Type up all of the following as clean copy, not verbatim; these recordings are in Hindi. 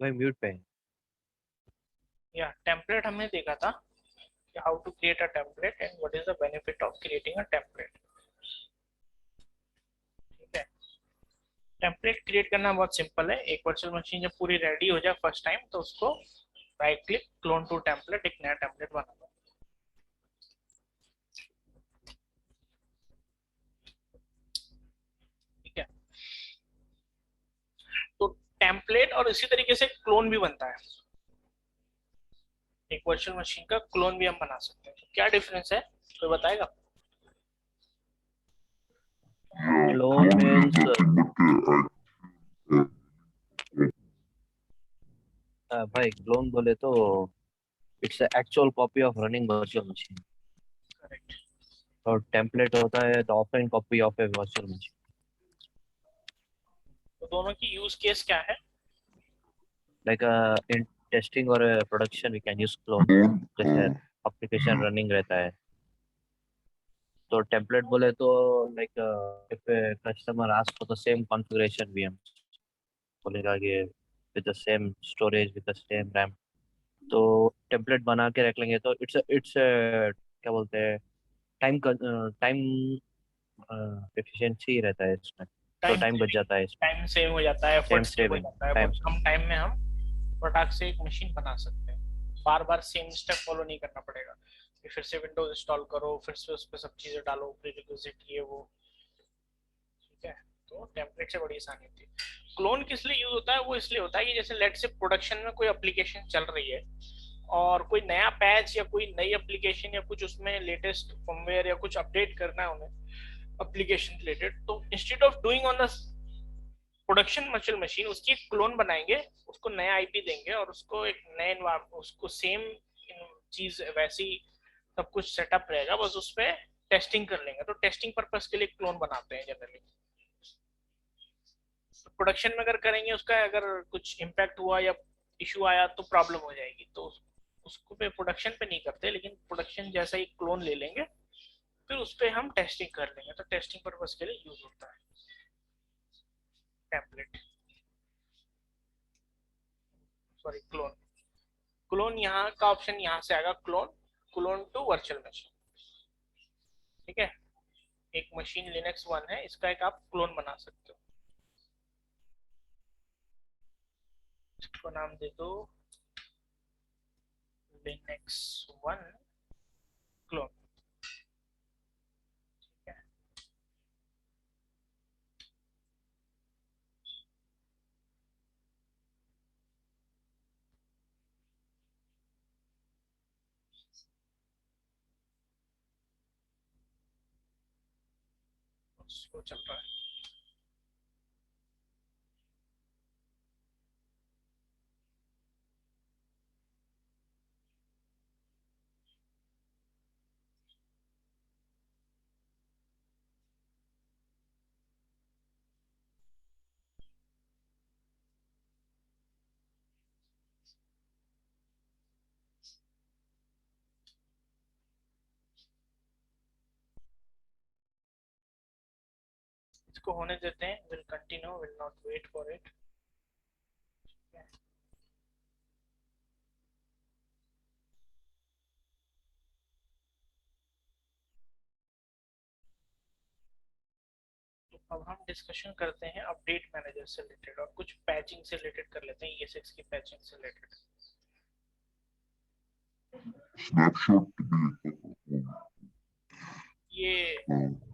भाई म्यूट पे है। या टेम्पलेट हमने देखा था कि how to create a template and what is the benefit of creating a template. ठीक है, टेम्पलेट क्रिएट करना बहुत सिंपल है। एक वर्चुअल मशीन जब पूरी रेडी हो जाए फर्स्ट टाइम तो उसको right click clone to template, एक नया टेम्पलेट बना दो। ठीक है, तो टेम्पलेट और इसी तरीके से क्लोन भी बनता है। एक वर्चुअल मशीन का क्लोन भी हम बना सकते हैं। तो क्या डिफरेंस है, कोई बताएगा? क्लोन मीन्स भाई क्लोन बोले तो it's actual copy of running virtual machine. Correct. और टेम्पलेट होता है the offline copy of a virtual machine. तो दोनों की यूज केस क्या है? लाइक इन टेस्टिंग और production we can use clone. जैसे एप्लीकेशन रनिंग रहता है तो टेम्पलेट बोले तो like if customer ask for the same configuration we हम बोलेगा कि with the same storage with the same RAM, तो टेम्पलेट बना के रख लेंगे तो इट्स क्या बोलते हैं, टाइम एफिशिएंसी रहता है इसमें। तो टाइम टाइम बच सेविंग, जाता है इसमें। टाइम सेव हो जाता है, एफर्ट टाइम सेव हो सेविंग, जाता है, टाइम बहुत कम टाइम में हम प्रोडक्ट से एक मशीन बना सकते हैं। बार बार सेम स्टेप फॉलो नहीं करना पड़ेगा कि फिर से विंडोज इंस्टॉल करो, फिर से उस पर सब चीजें डालो, प्रीरिक्विजिट ये वो। ठीक है, तो टेम्पलेट से बड़ी आसानी होती है। क्लोन किस लिए यूज होता है? वो इसलिए होता है कि जैसे लेट से प्रोडक्शन में कोई एप्लीकेशन चल रही है और कोई नया पैच या कोई नई एप्लीकेशन या कुछ उसमें लेटेस्ट फर्मवेयर या कुछ अपडेट करना है उन्हें एप्लीकेशन रिलेटेड, तो instead of doing on the production virtual machine उसकी एक क्लोन बनाएंगे, उसको नया आईपी देंगे और उसको एक नए उसको सेम चीज वैसी सब कुछ सेटअप रहेगा, बस उस पर टेस्टिंग कर लेंगे। तो टेस्टिंग पर्पज के लिए क्लोन बनाते हैं जनरली। प्रोडक्शन में अगर करेंगे उसका अगर कुछ इम्पैक्ट हुआ या इशू आया तो प्रॉब्लम हो जाएगी, तो उसको पे प्रोडक्शन पे नहीं करते, लेकिन प्रोडक्शन जैसा ही क्लोन ले लेंगे फिर उस पर हम टेस्टिंग कर लेंगे। तो टेस्टिंग पर्पज के लिए यूज होता है टेम्पलेट, सॉरी क्लोन। क्लोन यहाँ का ऑप्शन यहाँ से आएगा, clone, clone to virtual machine. ठीक है, एक मशीन लिनक्स वन है, इसका एक आप क्लोन बना सकते हो। इसको नाम दे दो लिनक्स वन क्लोन। ठीक है, स्लो चल रहा है। इसको होने देते हैं, will continue, will not wait for it. तो अब हम डिस्कशन करते हैं अपडेट मैनेजर से रिलेटेड और कुछ पैचिंग से रिलेटेड कर लेते हैं, ESX की पैचिंग से रिलेटेड। ये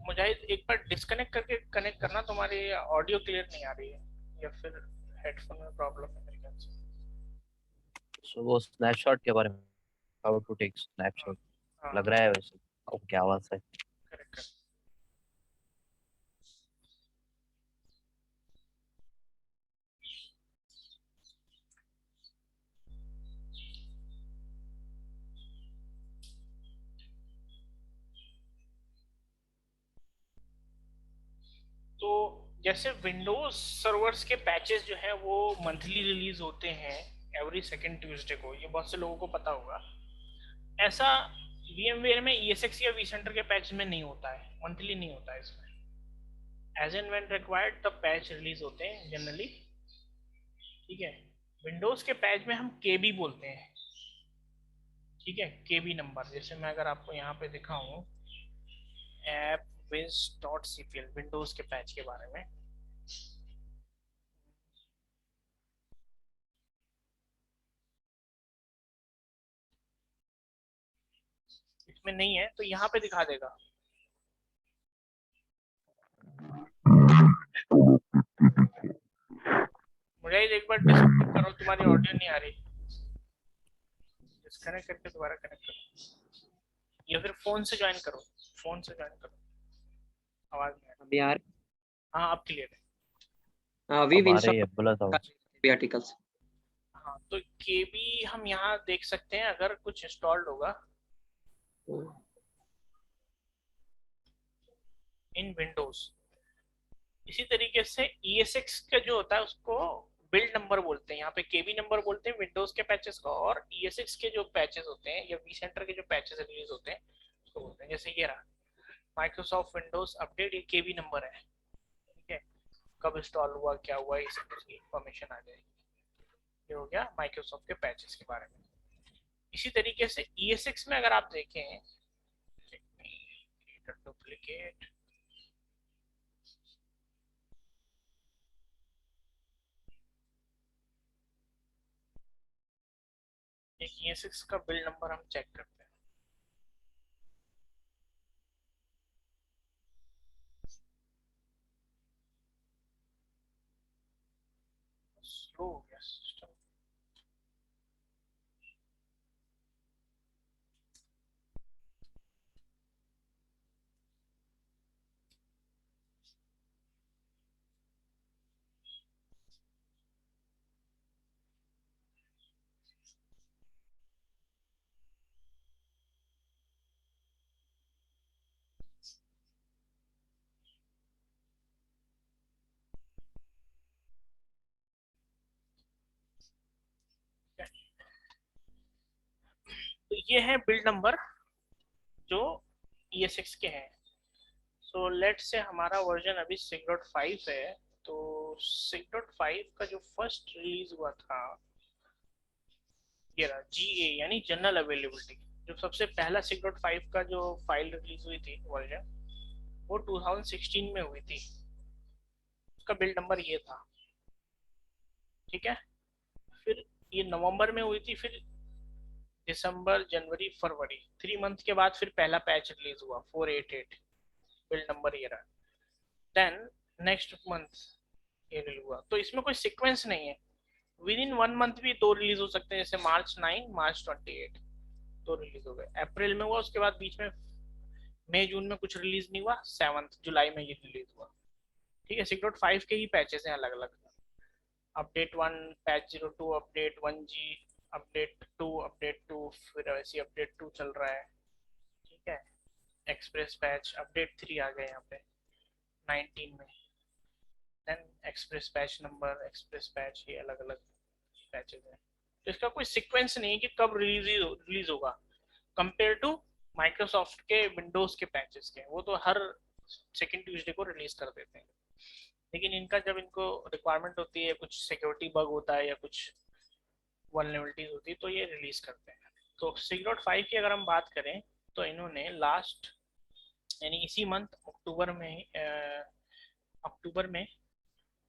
मुजाहिद एक बार डिस्कनेक्ट करके कनेक्ट करना, तुम्हारी ऑडियो क्लियर नहीं आ रही है या फिर हेडफोन में प्रॉब्लम है मेरे ख्याल से। सो वो स्नैपशॉट के बारे में, हाउ टू टेक हाँ स्नैपशॉट हाँ, लग रहा है वैसे। अब क्या आवाज है। Correct correct. तो जैसे विंडोज सर्वर्स के पैचेस जो है वो मंथली रिलीज होते हैं, एवरी सेकेंड ट्यूसडे को, ये बहुत से लोगों को पता होगा। ऐसा VMware में ESX या vCenter के पैच में नहीं होता है, मंथली नहीं होता है इसमें। एज एंड व्हेन रिक्वायर्ड तब पैच रिलीज होते हैं जनरली। ठीक है, विंडोज के पैच में हम केबी बोलते हैं, ठीक है, केबी नंबर। जैसे मैं अगर आपको यहाँ पे दिखाऊं appwiz.cpl विंडोज के पैच के बारे में, इसमें नहीं है तो यहाँ पे दिखा देगा। मुझे एक बार डिस्कनेक्ट करो, तुम्हारी ऑडियो नहीं आ रही, डिस्कनेक्ट करके दोबारा कनेक्ट करो या फिर फोन से ज्वाइन करो, फोन से ज्वाइन करो, आवाज नहीं आ रही। अभी आ रही? हाँ अब क्लियर है। वी अब आ रही है, इंस्टॉल बोला था। आर्टिकल्स। हाँ तो केबी हम यहाँ देख सकते हैं अगर कुछ इंस्टॉल्ड होगा इन विंडोज। इसी तरीके से ESX का जो होता है उसको बिल्ड नंबर बोलते हैं, यहाँ पे केबी नंबर बोलते हैं विंडोज के पैचेस का, और ESX के जो पैचेस होते हैं या vCenter के जो पैचेस रिलीज होते हैं उसको बोलते हैं। जैसे ये रहा माइक्रोसॉफ्ट विंडोज अपडेट, ये केबी नंबर है, ठीक है, कब इंस्टॉल हुआ, क्या हुआ, ये सब उसकी इंफॉर्मेशन आ जाएगी। ये हो गया माइक्रोसॉफ्ट के पैचेस के बारे में। इसी तरीके से ESX में अगर आप देखें, डुप्लीकेट, एक ESX का बिल्ड नंबर हम चेक करते हैं। स्लो हो गया सिस्टम। तो ये है बिल्ड नंबर जो ESX के हैं। सो लेट से हमारा वर्जन अभी 6.5 है, तो 6.5 का जो फर्स्ट रिलीज हुआ था ये रहा GA यानी जनरल अवेलेबिलिटी। जो सबसे पहला 6.5 का जो फाइल रिलीज हुई थी वर्जन, वो 2016 में हुई थी, उसका बिल्ड नंबर ये था, ठीक है। फिर ये नवंबर में हुई थी, फिर दिसंबर, जनवरी, फरवरी, 3 मंथ के बाद फिर पहला पैच रिलीज हुआ 488, बिल्ड नंबर ये रहा। देन नेक्स्ट मंथ ये रिलीज हुआ। तो इसमें कोई सीक्वेंस नहीं है, विद इन 1 मंथ भी दो रिलीज हो सकते हैं, जैसे मार्च 9, मार्च 28 दो रिलीज हो गए। अप्रैल में हुआ, उसके बाद बीच में मई जून में कुछ रिलीज नहीं हुआ, 7 जुलाई में ये रिलीज हुआ, ठीक है। 6.5 के ही पैचेस हैं अलग अलग, update 1, patch 02, update 1G, update 2, फिर ऐसी अपडेट 2 चल रहा है, ठीक है। एक्सप्रेस पैच अपडेट 3 आ गए यहाँ पे 19 में। Then express patch number, express patch, ये अलग अलग पैचेस हैं। तो इसका कोई सीक्वेंस नहीं है कि कब रिलीज होगा, कंपेयर टू माइक्रोसॉफ्ट के विंडोज के पैचेस के, वो तो हर सेकेंड ट्यूसडे को रिलीज कर देते हैं। लेकिन इनका जब इनको रिक्वायरमेंट होती है, कुछ सिक्योरिटी बग होता है या कुछ वल्नरेबिलिटीज होती है, तो ये रिलीज करते हैं। तो 6.5 की अगर हम बात करें तो इन्होंने लास्ट यानी इसी मंथ अक्टूबर में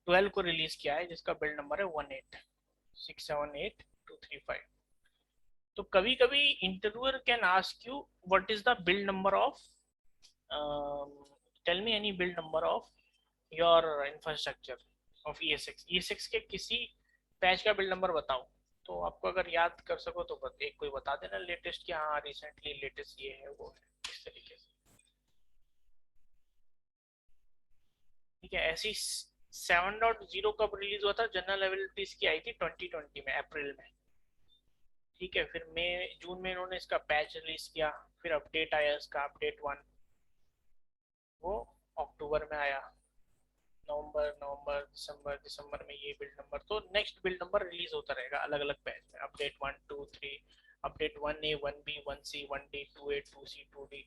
12 को रिलीज किया है, जिसका बिल्ड नंबर है 186782235। तो कभी कभी interviewer can ask you what is the build number of, tell me any build number of your infrastructure of ESX के किसी पैच का बिल्ड नंबर बताओ। तो आपको अगर याद कर सको तो एक कोई बता देना लेटेस्ट, कि हाँ रिसेंटली लेटेस्ट ये है वो है, इस तरीके से, ठीक है। ऐसी 7.0 कब रिलीज हुआ था, जनरल अवेलेबिलिटीज की आई थी 2020 में, अप्रैल में, ठीक है। फिर मई जून में इन्होंने इसका पैच रिलीज किया, फिर अपडेट आया इसका अपडेट 1, वो अक्टूबर में आया। नवंबर दिसंबर में ये बिल्ड नंबर, तो नेक्स्ट बिल्ड नंबर रिलीज होता रहेगा अलग अलग पैच में, update 1, 2, 3, update 1A, 1B, 1C, 1D, 2A, 2C, 2D,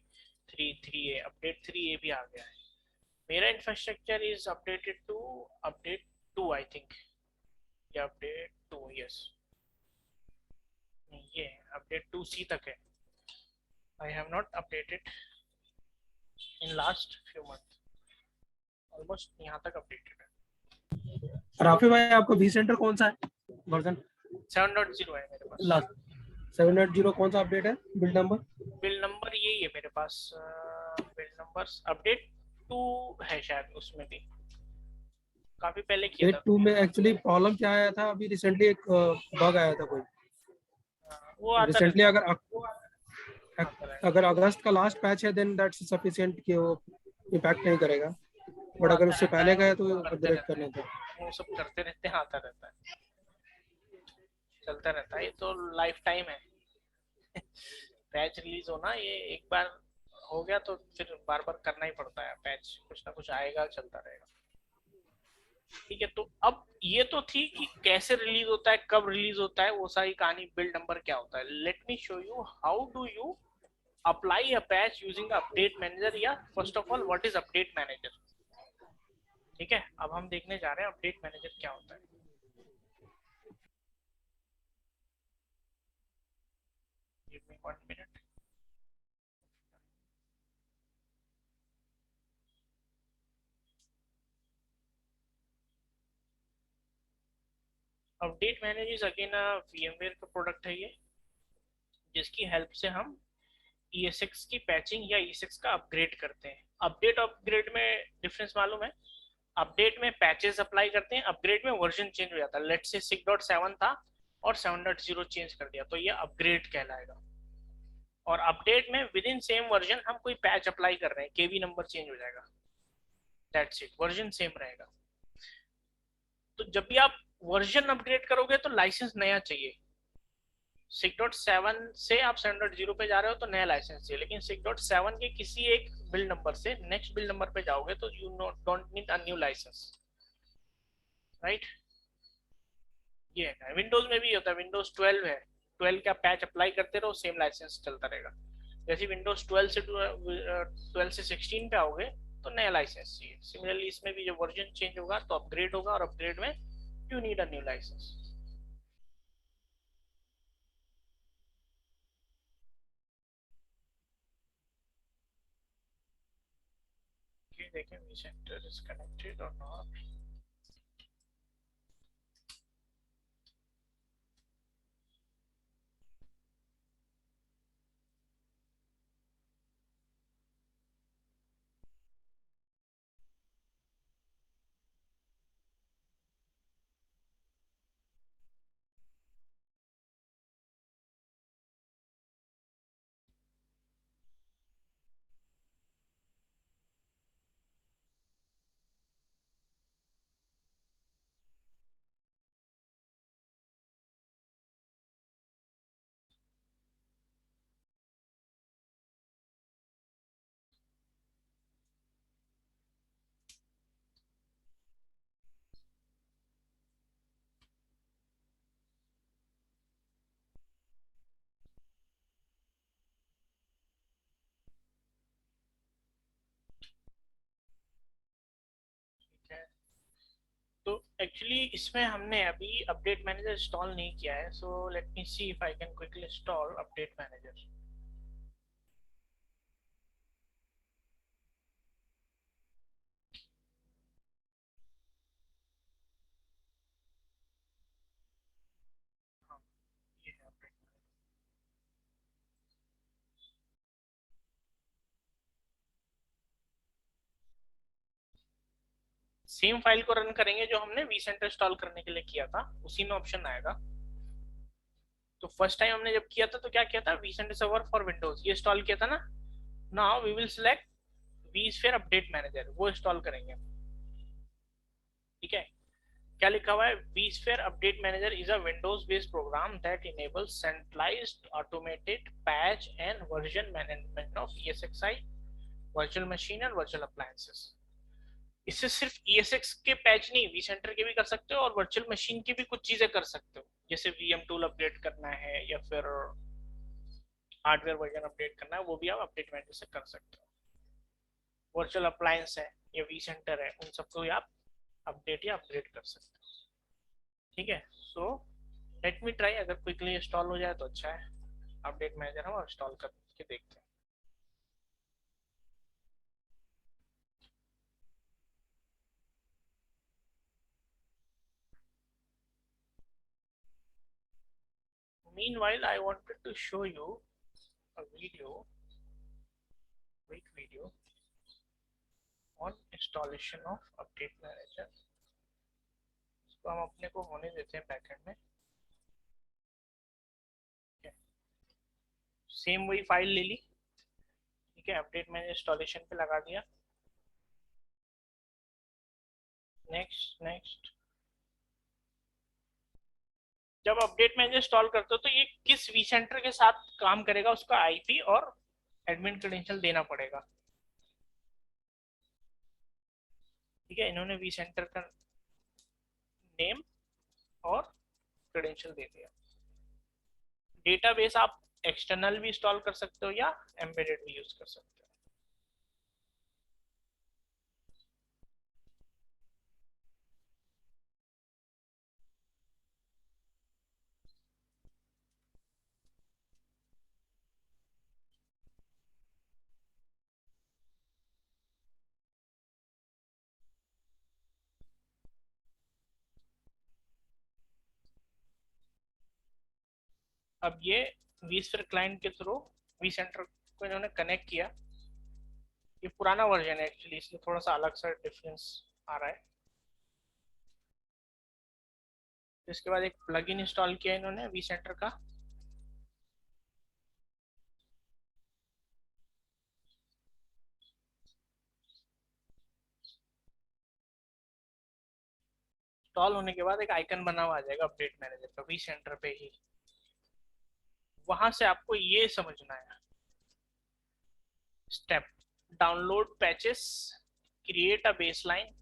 3A, update 3A भी आ गया है। मेरा infrastructure is updated to update 2 I think, या अपडेट 2, यस, ये अपडेट 2C तक है. I have not updated in last few month, almost यहाँ तक अपडेटेड है. राफी भाई आपका वी सेंटर कौन सा है वर्जन? 7.0 है मेरे पास. लास्ट 7.0 कौन सा अपडेट है? Build number? बिल नंबर यही है मेरे पास. बिल नंबर अपडेट 2 है शायद, उसमें भी काफी पहले किया अपडेट था. 2 में एक्चुअली प्रॉब्लम क्या आया था, अभी रिसेंटली एक बग आया था कोई वो आता रिसेंटली. रहता अगर अगर अगस्त का लास्ट पैच है देन दैट्स सफिशिएंट कि वो इम्पैक्ट नहीं करेगा, बट अगर उससे पहले का है तो अपग्रेड करना था. वो सब करते रहते हैं, आता रहता है, चलता रहता है. ये तो लाइफ टाइम है. पैच रिलीज होना, ये एक बार हो गया तो फिर बार बार करना ही पड़ता है. पैच कुछ ना कुछ आएगा, चलता रहेगा. ठीक है, तो अब ये तो थी कि कैसे रिलीज होता है, कब रिलीज होता है, वो सारी कहानी. बिल्ड नंबर क्या होता है, let me show you how do you apply a patch using update manager. या first of all what is update manager. ठीक है, अब हम देखने जा रहे हैं अपडेट मैनेजर क्या होता है. Give me 1 minute. Update manager is again a VMware का प्रोडक्ट है ये, जिसकी हेल्प से हम ESX की पैचिंग या ESX का अपग्रेड करते हैं. अपडेट अपग्रेड में डिफरेंस मालूम है? अपडेट में पैचेस अप्लाई करते हैं, अपग्रेड में वर्जन चेंज हो जाता है. लेट्स से 6.7 था और 7.0 चेंज कर दिया, तो ये अपग्रेड कहलाएगा. और अपडेट में विद इन सेम वर्जन हम कोई पैच अप्लाई कर रहे हैं, केवी नंबर चेंज हो जाएगा, दैट्स इट, वर्जन सेम रहेगा. तो जब भी आप वर्जन अपग्रेड करोगे तो लाइसेंस नया चाहिए. 6.7 से आप 7.0 पे जा रहे हो तो नया लाइसेंस चाहिए, लेकिन 6.7 के किसी एक बिल्ड नंबर से नेक्स्ट बिल्ड नंबर पे जाओगे तो you don't need a new license, right. ये है विंडोज में भी होता है. विंडोज 12 है, 12 का पैच अप्लाई करते रहो, सेम लाइसेंस चलता रहेगा. जैसे विंडोज 12 से 16 पे आओगे तो नया लाइसेंस चाहिए. सिमिलरली इसमें भी जब वर्जन चेंज होगा तो अपग्रेड होगा, और अपग्रेड में you need a new license. देखें vCenter is connected or not. तो एक्चुअली इसमें हमने अभी अपडेट मैनेजर इंस्टॉल नहीं किया है, so let me see if I can quickly install update manager. Same file को रन करेंगे जो हमने vCenter इंस्टॉल करने के लिए किया था, उसी में ऑप्शन आएगा. तो फर्स्ट टाइम हमने जब किया था तो क्या किया था, vCenter सर्वर फॉर विंडोज ये इंस्टॉल किया था ना. Now we will select vSphere update manager, वो इंस्टॉल करेंगे. ठीक है, क्या लिखा हुआ है, vSphere update manager is a Windows based program that enables centralised automated patch and version management of ESXi virtual machine and virtual appliances. इससे सिर्फ ESX के पैच नहीं, vCenter के भी कर सकते हो और वर्चुअल मशीन की भी कुछ चीजें कर सकते हो, जैसे VM टूल अपडेट करना है या फिर हार्डवेयर वर्जन अपडेट करना है, वो भी आप अपडेट मैनेजर से कर सकते हो. वर्चुअल अप्लायंस है या vCenter है, उन सबको भी आप अपडेट या अपग्रेड कर सकते हो. ठीक है, सो लेट मी ट्राई, अगर क्विकली इंस्टॉल हो जाए तो अच्छा है। अपडेट मैनेजर हम इंस्टॉल करके देखते हैं। Meanwhile, I wanted to show you a video, quick video on installation of update manager। इसको हम अपने को होने देते हैं बैकएंड में। सेम वही फाइल ले ली, ठीक है, अपडेट मैनेजर इंस्टॉलेशन पे लगा दिया। Next next. जब अपडेट मैनेजर इंस्टॉल करते हो तो ये किस वीसेंटर के साथ काम करेगा उसका आईपी और एडमिन क्रेडेंशियल देना पड़ेगा, ठीक है। इन्होंने वीसेंटर का नेम और क्रेडेंशियल दे दिया। डेटाबेस आप एक्सटर्नल भी इंस्टॉल कर सकते हो या एम्बेडेड भी यूज कर सकते हो। अब ये vSphere क्लाइंट के थ्रू vCenter को इन्होंने कनेक्ट किया। ये पुराना वर्जन है एक्चुअली, इसलिए थोड़ा सा अलग सा डिफरेंस आ रहा है। इसके बाद एक प्लगइन इंस्टॉल किया इन्होंने vCenter का। इंस्टॉल होने के बाद एक आइकन बना हुआ आ जाएगा अपडेट मैनेजर का vCenter पे ही। वहां से आपको ये समझना है step: download patches, create a baseline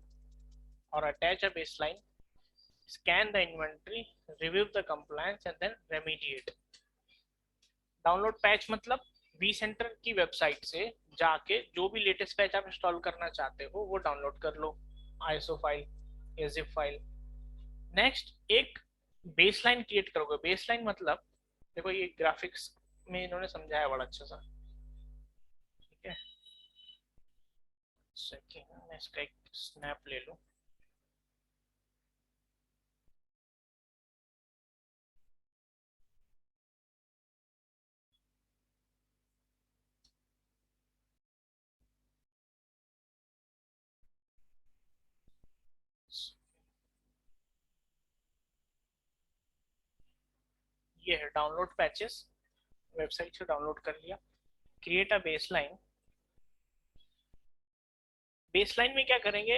और attach a baseline, scan the inventory, review the compliance and then remediate। Download patch मतलब vCenter की वेबसाइट से जाके जो भी लेटेस्ट पैच आप इंस्टॉल करना चाहते हो वो डाउनलोड कर लो, ISO फाइल या zip फाइल। नेक्स्ट एक बेसलाइन क्रिएट करोगे। बेसलाइन मतलब देखो ये ग्राफिक्स में इन्होंने समझाया बड़ा अच्छा सा, ठीक है। सेकंड मैं इसका एक स्नैप ले लूं। ये है डाउनलोड पैचेस, वेबसाइट से डाउनलोड कर लिया। Create a baseline. बेसलाइन में क्या करेंगे,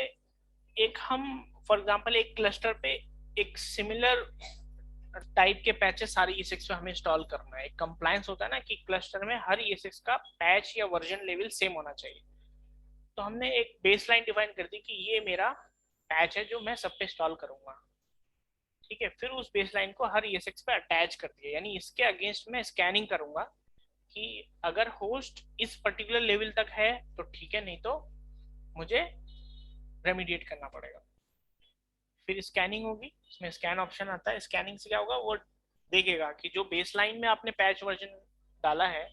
एक हम फॉर एग्जांपल एक क्लस्टर पे एक सिमिलर टाइप के पैचेस सारे ESX पे हमें इंस्टॉल करना है। एक कंप्लायंस होता है ना कि क्लस्टर में हर ESX का पैच या वर्जन लेवल सेम होना चाहिए। तो हमने एक बेसलाइन डिफाइन कर दी कि ये मेरा पैच है जो मैं सब पे इंस्टॉल करूंगा, ठीक है। फिर उस बेसलाइन को हर ESX पे अटैच कर दिया, यानी इसके अगेंस्ट में स्कैनिंग करूंगा कि अगर होस्ट इस पर्टिकुलर लेवल तक है तो ठीक है, नहीं तो मुझे रेमिडिएट करना पड़ेगा। फिर स्कैनिंग होगी, इसमें स्कैन ऑप्शन आता है। स्कैनिंग से क्या होगा, वो देखेगा कि जो बेसलाइन में आपने पैच वर्जन डाला है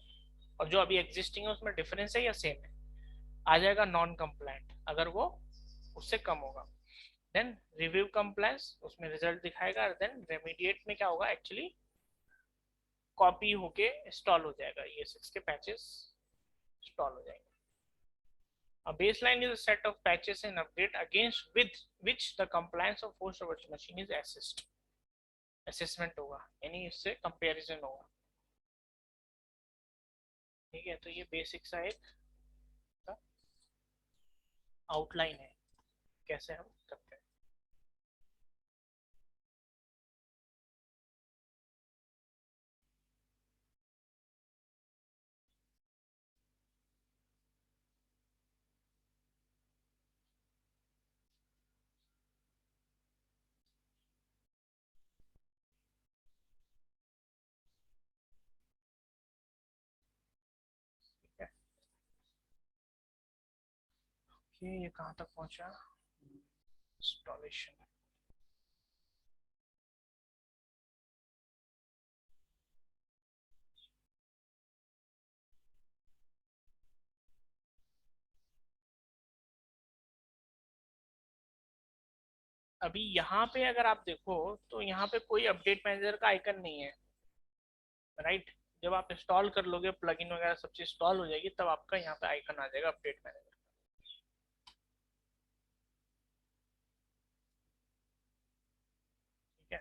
और जो अभी एग्जिस्टिंग है उसमें डिफरेंस है या सेम है। आ जाएगा नॉन कंप्लायंट अगर वो उससे कम होगा। देन रिव्यू कंप्लायंस, उसमें रिजल्ट दिखाएगा। देन रेमिडिएट में क्या होगा, एक्चुअली कॉपी होके इंस्टॉल हो जाएगा, ये 6 के पैचेस इंस्टॉल हो जाएंगे। A baseline is a set of patches and update against with which the compliance of host or virtual machine is assessed। Assessment होगा यानी इससे कंपैरिजन होगा, ठीक है। तो ये बेसिक सा एक आउटलाइन है कैसे हम करते हैं। ठीक है, ये कहाँ तक पहुंचा, इंस्टॉलेशन। अभी यहाँ पे अगर आप देखो तो यहाँ पे कोई अपडेट मैनेजर का आइकन नहीं है, राइट। जब आप इंस्टॉल कर लोगे प्लगइन वगैरह सब चीज इंस्टॉल हो जाएगी तब आपका यहाँ पे आइकन आ जाएगा अपडेट मैनेजर। ठीक है,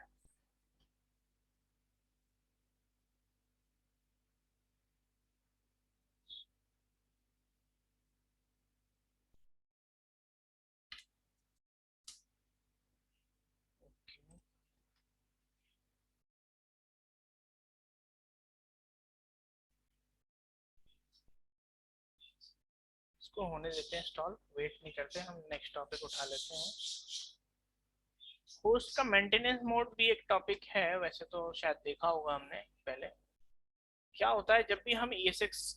इसको होने देते हैं इंस्टॉल, वेट नहीं करते, हम नेक्स्ट टॉपिक उठा लेते हैं। होस्ट का मेंटेनेंस मोड भी एक टॉपिक है, वैसे तो शायद देखा होगा हमने पहले। क्या होता है जब भी हम ESX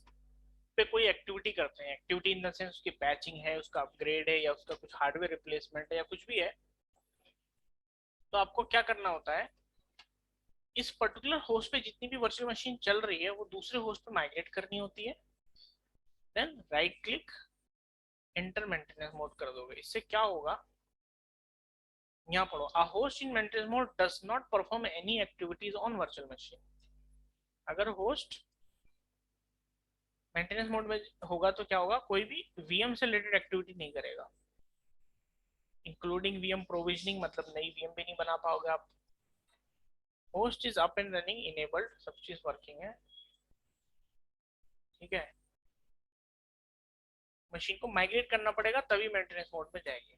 पे कोई एक्टिविटी करते हैं, एक्टिविटी इन द सेंस उसकी पैचिंग है, उसका अपग्रेड है, या उसका कुछ हार्डवेयर रिप्लेसमेंट है, या कुछ भी है, तो आपको क्या करना होता है, इस पर्टिकुलर होस्ट पे जितनी भी वर्चुअल मशीन चल रही है वो दूसरे होस्ट पे माइग्रेट करनी होती है। Then right click enter maintenance mode कर दोगे। इससे क्या होगा, यहाँ पढ़ो, a host in maintenance mode does not perform any activities on virtual machine. अगर होस्ट मेंटेनेंस मोड में होगा तो क्या होगा, कोई भी VM से रिलेटेड एक्टिविटी नहीं करेगा, इंक्लूडिंग VM प्रोविजनिंग, मतलब नई VM भी नहीं बना पाओगे आप। Host is up and running enabled, सब चीज वर्किंग है, ठीक है। मशीन को माइग्रेट करना पड़ेगा तभी मेंटेनेंस मोड में जाएगी।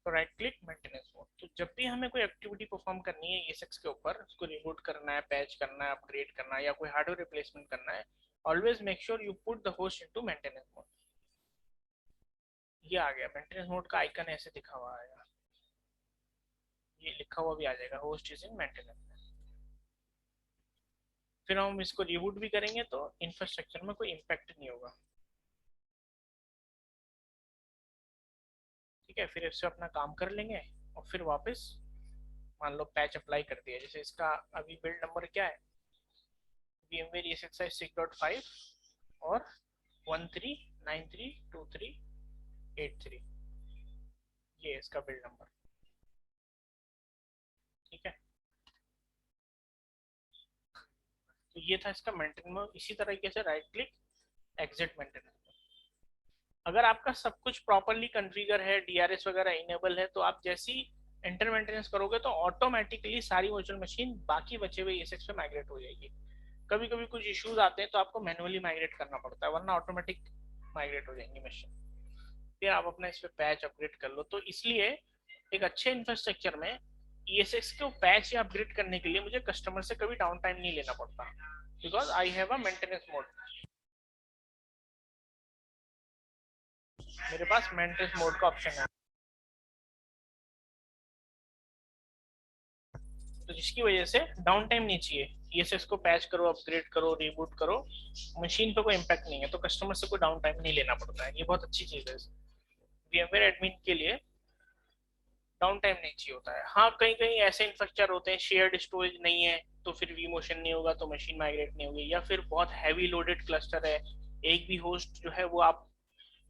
तो राइट क्लिक मेंटेनेंस मोड। तो जब भी हमें कोई एक्टिविटी परफॉर्म करनी है ESX के ऊपर, उसको रिबूट करना है, पैच करना है, अपग्रेड करना है, या कोई हार्डवेयर रिप्लेसमेंट करना है, always make sure you put the host into maintenance mode. ये आ गया मेंटेनेंस मोड का आइकन, ऐसे दिखा हुआ आएगा, ये लिखा हुआ भी आ जाएगा, होस्ट इज इन मेंटेनेंस। फिर हम इसको रिबूट भी करेंगे तो इंफ्रास्ट्रक्चर में कोई इम्पैक्ट नहीं होगा, ठीक है। फिर इससे अपना काम कर लेंगे और फिर वापस मान लो पैच अप्लाई कर दिया। जैसे इसका अभी बिल्ड नंबर क्या है, VMware ESXi 6.5 और 13932383, ये इसका बिल्ड नंबर, ठीक है। तो ये था इसका मेंटेनेंस। इसी तरीके से राइट क्लिक एग्जिट मेंटेनेंस। अगर आपका सब कुछ प्रॉपरली कॉन्फ़िगर है, DRS वगैरह इनेबल है, तो आप जैसी एंटर मेंटेनेंस करोगे तो ऑटोमेटिकली सारी वर्चुअल मशीन बाकी बचे हुए ESX पे माइग्रेट हो जाएगी। कभी कभी कुछ इश्यूज आते हैं तो आपको मैनुअली माइग्रेट करना पड़ता है, वरना ऑटोमेटिक माइग्रेट हो जाएंगी मशीन। फिर आप अपना इस पे पैच अपग्रेड कर लो। तो इसलिए एक अच्छे इंफ्रास्ट्रक्चर में ESX को पैच या अपग्रेड करने के लिए मुझे कस्टमर से कभी डाउन टाइम नहीं लेना पड़ता, because I have a maintenance mode. मेरे पास मेंटेनेंस मोड का ऑप्शन है, तो जिसकी वजह से डाउन टाइम नहीं चाहिए। ESX को पैच करो, अपग्रेड करो, रिबूट करो, मशीन पे कोई इम्पैक्ट नहीं है, तो कस्टमर से कोई डाउन टाइम नहीं लेना पड़ता है। ये बहुत अच्छी चीज है VMware एडमिन के लिए, डाउन टाइम नहीं चाहिए होता है। हाँ, कहीं कहीं ऐसे इंफ्रास्ट्रक्चर होते हैं शेयर्ड स्टोरेज नहीं है तो फिर vMotion नहीं होगा तो मशीन माइग्रेट नहीं होगी, या फिर बहुत हैवी लोडेड क्लस्टर है, एक भी होस्ट जो है वो आप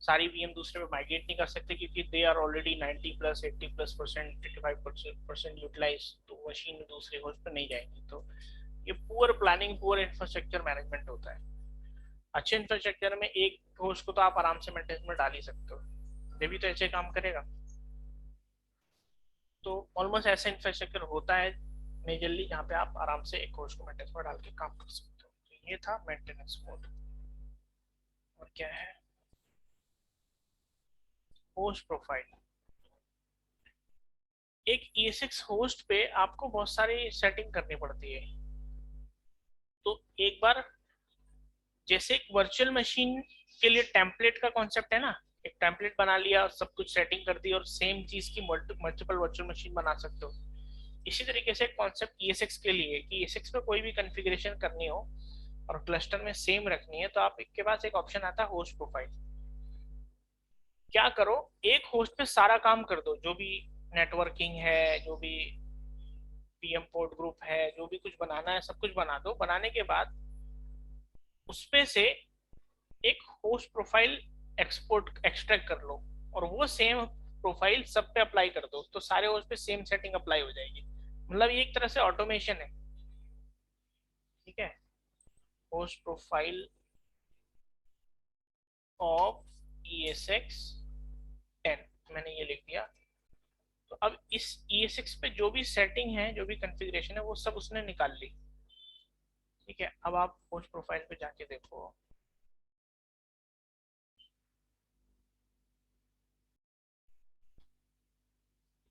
सारी VM दूसरे पे माइग्रेट नहीं कर सकते क्योंकि दे आर ऑलरेडी 90+, 80+%, 85% यूटिलाइज, तो मशीन दूसरे होस्ट पे नहीं जाएंगी। तो ये poor planning, poor infrastructure management होता है। अच्छे इंफ्रास्ट्रक्चर में एक होस्ट को तो आप आराम से मेंटेनेंस में डाल ही सकते हो, देवी तो ऐसे काम करेगा। तो ऑलमोस्ट ऐसा इंफ्रास्ट्रक्चर होता है मेजरली जहाँ पे आप आराम से एक होस्ट को मेंटेनेंस में डाल के काम कर सकते हो। तो ये था मेंटेनेंस मोड। और क्या है, होस्ट प्रोफाइल। एक ESX होस्ट पे आपको बहुत सारी सेटिंग करनी पड़ती है। तो एक बार जैसे एक वर्चुअल मशीन के लिए टेम्पलेट का कॉन्सेप्ट है ना, एक टेम्पलेट बना लिया, सब कुछ सेटिंग कर दी और सेम चीज की मल्टीपल वर्चुअल मशीन बना सकते हो। इसी तरीके से कॉन्सेप्ट ESX के लिए कि ESX पे कोई भी कॉन्फ़िगरेशन करनी हो और क्लस्टर में सेम रखनी है तो आपके पास एक ऑप्शन आता है होस्ट प्रोफाइल। क्या करो, एक होस्ट पे सारा काम कर दो, जो भी नेटवर्किंग है, जो भी PM पोर्ट ग्रुप है, जो भी कुछ बनाना है सब कुछ बना दो। बनाने के बाद उसपे से एक होस्ट प्रोफाइल एक्सपोर्ट एक्सट्रैक्ट कर लो और वो सेम प्रोफाइल सब पे अप्लाई कर दो तो सारे होस्ट पे सेम सेटिंग अप्लाई हो जाएगी। मतलब ये एक तरह से ऑटोमेशन है, ठीक है। होस्ट प्रोफाइल ऑफ ESX 10 मैंने ये लिख दिया। तो अब इस ESX पे जो भी सेटिंग है, जो भी कॉन्फ़िगरेशन है, वो सब उसने निकाल ली, ठीक है। अब आप होस्ट प्रोफाइल पे जाके देखो,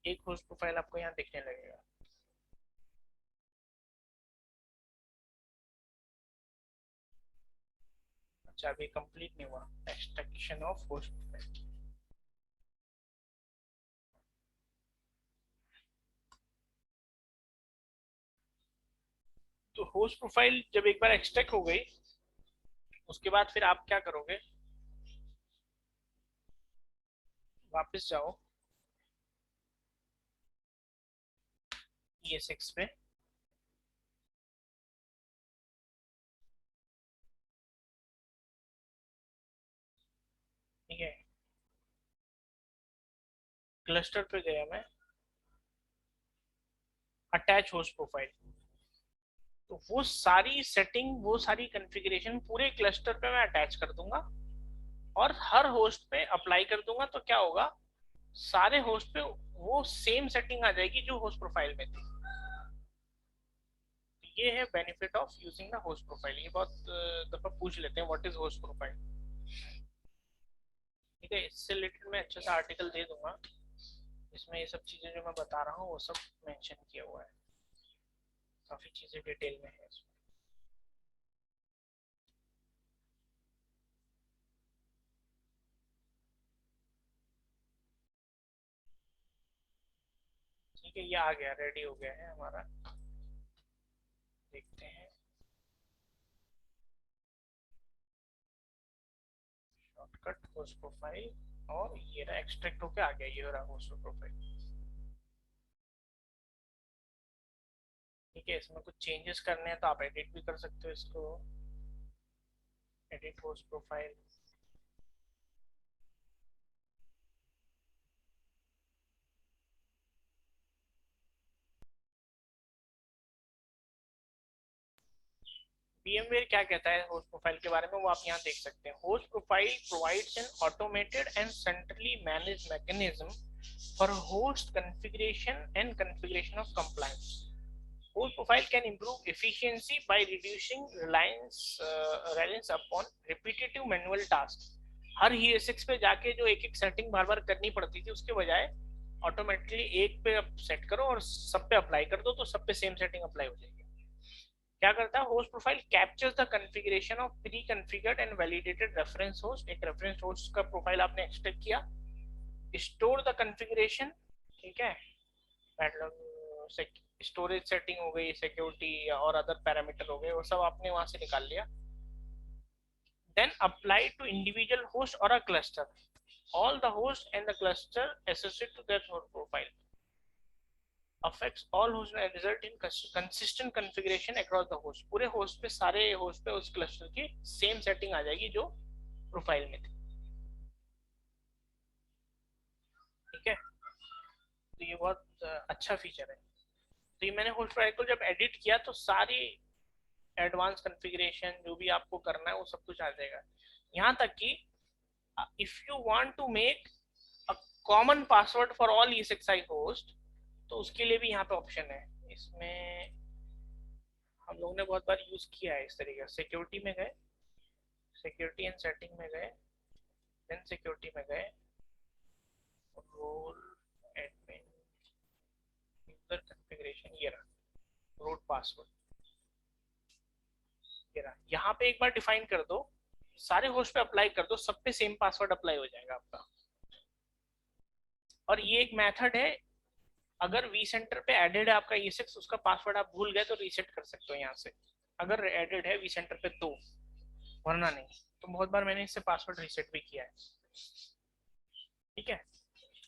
एक होस्ट प्रोफाइल आपको यहाँ दिखने लगेगा। अच्छा, अभी कंप्लीट नहीं हुआ एक्सट्रैक्शन ऑफ होस्ट प्रोफाइल। तो होस्ट प्रोफाइल जब एक बार एक्सट्रैक्ट हो गई, उसके बाद फिर आप क्या करोगे, वापस जाओ ESX पे, ठीक है। क्लस्टर पे गया मैं, अटैच होस्ट प्रोफाइल, तो वो सारी सेटिंग, वो सारी कॉन्फ़िगरेशन पूरे क्लस्टर पे मैं अटैच कर दूंगा और हर होस्ट पे अप्लाई कर दूंगा। तो क्या होगा, सारे होस्ट पे वो सेम सेटिंग आ जाएगी जो होस्ट प्रोफाइल में थी। ये है benefit of using the host profile. ये बहुत दफा पूछ लेते हैं व्हाट इज होस्ट प्रोफाइल, ठीक है। इससे रिलेटेड मैं अच्छा सा आर्टिकल दे दूंगा, इसमें ये सब चीजें जो मैं बता रहा हूँ वो सब मेंशन किया हुआ है, काफी चीजें डिटेल में है इसमें। ठीक है, ये आ गया, रेडी हो गया है हमारा। देखते हैं, शॉर्टकट होस्ट प्रोफाइल, और ये रहा एक्सट्रैक्ट होके आ गया, ये रहा होस्ट प्रोफाइल, ठीक है। इसमें कुछ चेंजेस करने हैं तो आप एडिट भी कर सकते हो इसको, एडिट होस्ट प्रोफाइल। VMware क्या कहता है होस्ट प्रोफाइल के बारे में, वो आप यहाँ देख सकते हैं। Host profile provides N automated and centrally managed mechanism for host configuration and configuration of compliance. Host profile can improve efficiency by reducing reliance upon repetitive manual tasks। Her ESX पे जाके जो एक एक सेटिंग बार बार करनी पड़ती थी, उसके बजाय ऑटोमेटिकली एक पे सेट करो और सब पे अप्लाई कर दो, तो सब पे सेम सेटिंग अप्लाई हो जाएगी। क्या करता है, host profile captures the configuration of pre configured and validated reference host. एक रेफरेंस होस्ट का प्रोफाइल आपने एक्सट्रैक्ट किया, स्टोर द कॉन्फ़िगरेशन, ठीक है। मतलब स्टोरेज सेटिंग हो गई, सिक्योरिटी और अदर पैरामीटर हो गए, वो सब आपने वहां से निकाल लिया। Then apply to individual host और a cluster, all the host and the cluster associated to that host profile affects all hosts and result in consistent configuration across the host। पूरे होस्ट पे, सारे होस्ट पे उस क्लस्टर की सेम सेटिंग आ जाएगी जो प्रोफाइल में थी, ठीक है। तो ये बहुत अच्छा फीचर है। तो ये मैंने होस्ट प्रोफाइल को जब एडिट किया तो सारी एडवांस कॉन्फ़िगरेशन जो भी आपको करना है वो सब कुछ आ जाएगा। यहाँ तक कि if you want to make a common password for all ESXi host, तो उसके लिए भी यहाँ पे ऑप्शन है। इसमें हम लोगों ने बहुत बार यूज किया है इस तरीके से। सिक्योरिटी में गए, सिक्योरिटी एंड सेटिंग में गए, देन सिक्योरिटी में गए, रोल एडमिन यूजर कॉन्फ़िगरेशन, ये रहा रूट पासवर्ड, ये रहा। यहाँ पे एक बार डिफाइन कर दो, सारे होस्ट पे अप्लाई कर दो, सब पे सेम पासवर्ड अप्लाई हो जाएगा आपका। और ये एक मेथड है, अगर vCenter पे एडेड है आपका ESX, उसका पासवर्ड आप भूल गए तो रीसेट कर सकते हो यहाँ से, अगर एडेड है vCenter पे तो, वरना नहीं। तो बहुत बार मैंने इससे पासवर्ड रीसेट भी किया है, ठीक है।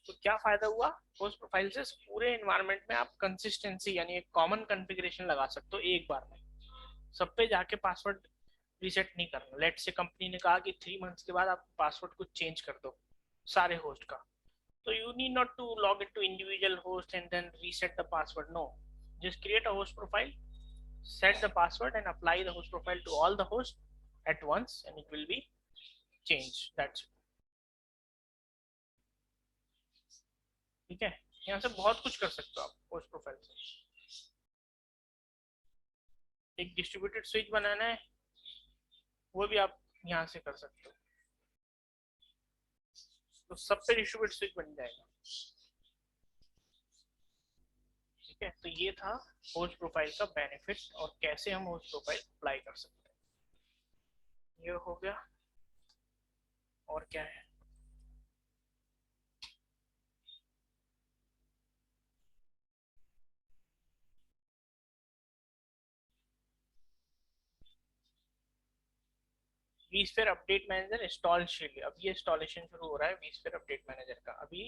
तो क्या फायदा हुआ होस्ट प्रोफाइल से, पूरे एनवायरनमेंट में आप कंसिस्टेंसी यानी एक कॉमन कॉन्फ़िगरेशन लगा सकते हो एक बार में, सब पे जाके पासवर्ड रीसेट नहीं करना। लेट से कंपनी ने कहा कि 3 मंथ्स के बाद आप पासवर्ड को चेंज कर दो सारे होस्ट का, So you need not to log into individual host and then reset the password. No, just create a host profile, set the password and apply the host profile to all the hosts at once and it will be changed. That's it. ठीक है, यहाँ से बहुत कुछ कर सकते हो आप होस्ट प्रोफाइल से. एक डिस्ट्रीब्यूटेड स्विच बनाना है, वो भी आप यहाँ से कर सकते हो, तो सब पे डिस्ट्रीब्यूटेड स्विच बन जाएगा. ठीक है, तो ये था होस्ट प्रोफाइल का बेनिफिट और कैसे हम होस्ट प्रोफाइल अप्लाई कर सकते हैं. ये हो गया. और क्या है, vSphere update manager install sheet. अब ये इंस्टॉलेशन शुरू हो रहा है vSphere अपडेट मैनेजर का. अभी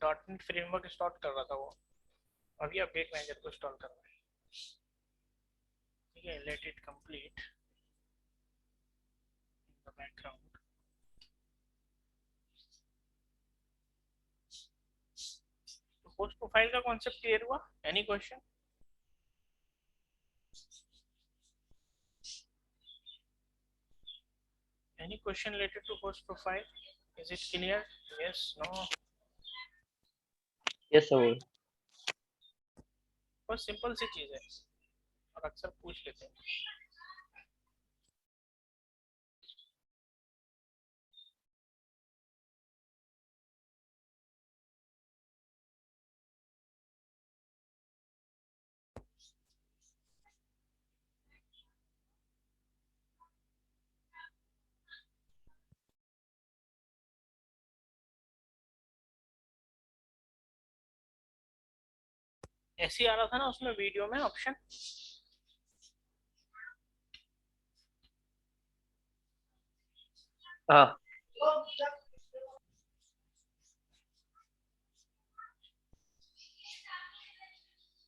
.NET फ्रेमवर्क इंस्टॉल कर रहा था वो, अभी अपडेट मैनेजर को इंस्टॉल कर रहा है. ठीक है, let it complete in the background. Host profile का कॉन्सेप्ट क्लियर हुआ? Any question? Any question related to host profile? Is it clear? Yes, no? Yes, sir. बहुत सिंपल सी चीज है और अक्सर पूछ लेते हैं. ऐसे ही आ रहा था ना उसमें वीडियो में ऑप्शन. हाँ.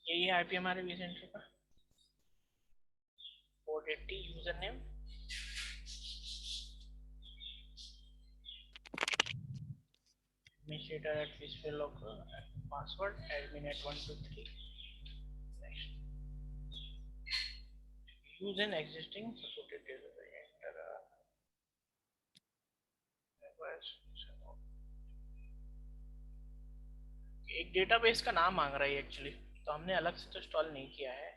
यही है आईपी हमारे वीसेंट्री का. 480 user name, administrator at vSphere local, password admin at 123. Next, use an existing supported database. एक डेटाबेस का नाम मांग रहा है एक्चुअली, तो हमने अलग से तो इंस्टॉल नहीं किया है.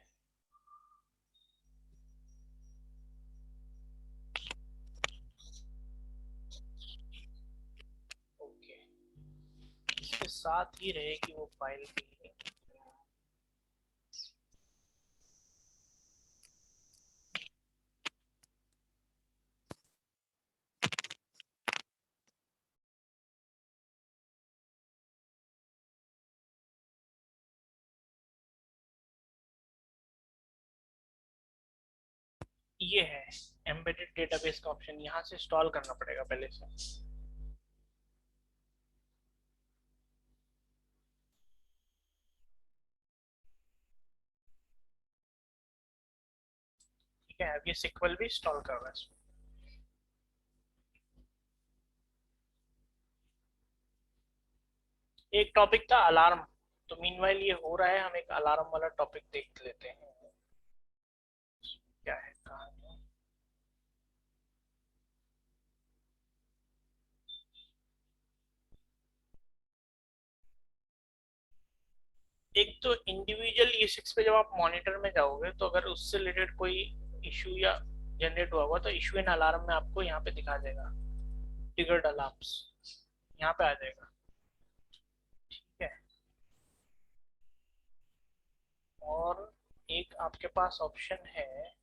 ओके, इसके साथ ही रहेगी वो फाइल की. ये है एम्बेडेड डेटाबेस का ऑप्शन, यहाँ से इंस्टॉल करना पड़ेगा पहले से. ठीक है, अब ये सिक्वल भी इंस्टॉल कर रहा है. एक टॉपिक था अलार्म, तो मीनवाइल ये हो रहा है, हम एक अलार्म वाला टॉपिक देख लेते हैं. क्या है, कहाँ है? एक तो इंडिविजुअल E6 पे जब आप मॉनिटर में जाओगे तो अगर उससे रिलेटेड कोई इशू या जनरेट हुआ होगा तो इशू इन अलार्म में आपको यहाँ पे दिखा देगा. ट्रिगर्ड अलार्म्स यहाँ पे आ जाएगा. ठीक है, और एक आपके पास ऑप्शन है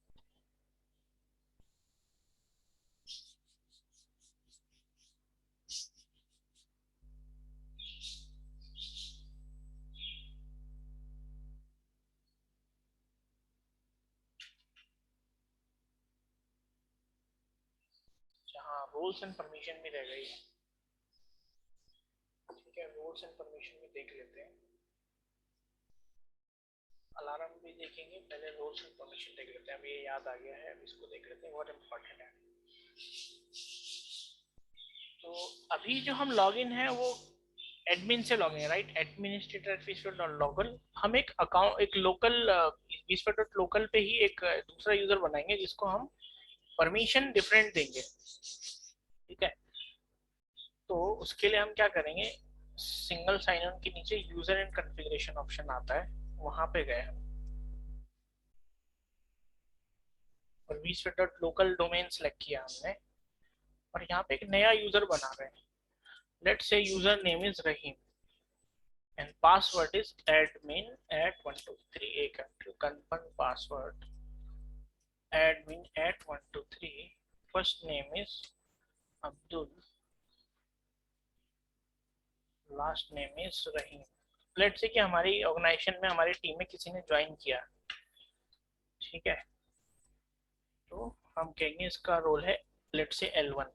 जहाँ रोल्स एंड परमिशन भी रह गई. ठीक है, रोल्स एंड परमिशन भी देख लेते हैं. अलार्म भी देखेंगे, पहले रोल्स एंड परमिशन देख लेते हैं. अब ये याद आ गया है, अब इसको देख लेते हैं, बहुत इम्पोर्टेंट है. तो अभी जो हम लॉगिन है वो एडमिन से लॉगिन, राइट, एडमिनिस्ट्रेटर vSphere.local। हम एक अकाउंट, एक लोकल vSphere.local पे ही एक दूसरा यूजर बनाएंगे जिसको हम परमिशन डिफरेंट देंगे, ठीक है। तो उसके लिए हम क्या करेंगे, सिंगल साइन ऑन के नीचे यूजर एंड कॉन्फ़िगरेशन ऑप्शन आता है, वहां पे गए हम और vSphere.local डोमेन सेलेक्ट किया हमने और यहाँ पे एक नया यूजर बना रहे हैं। Let's say user name is Rahim and password is admin@123, एक to confirm password admin@123, first name is Abdul, last name is Rahim। Let's say कि हमारी ऑर्गेनाइजेशन में, हमारी टीम में किसी ने ज्वाइन किया, ठीक है, तो हम कहेंगे इसका रोल है लेट्स से L1,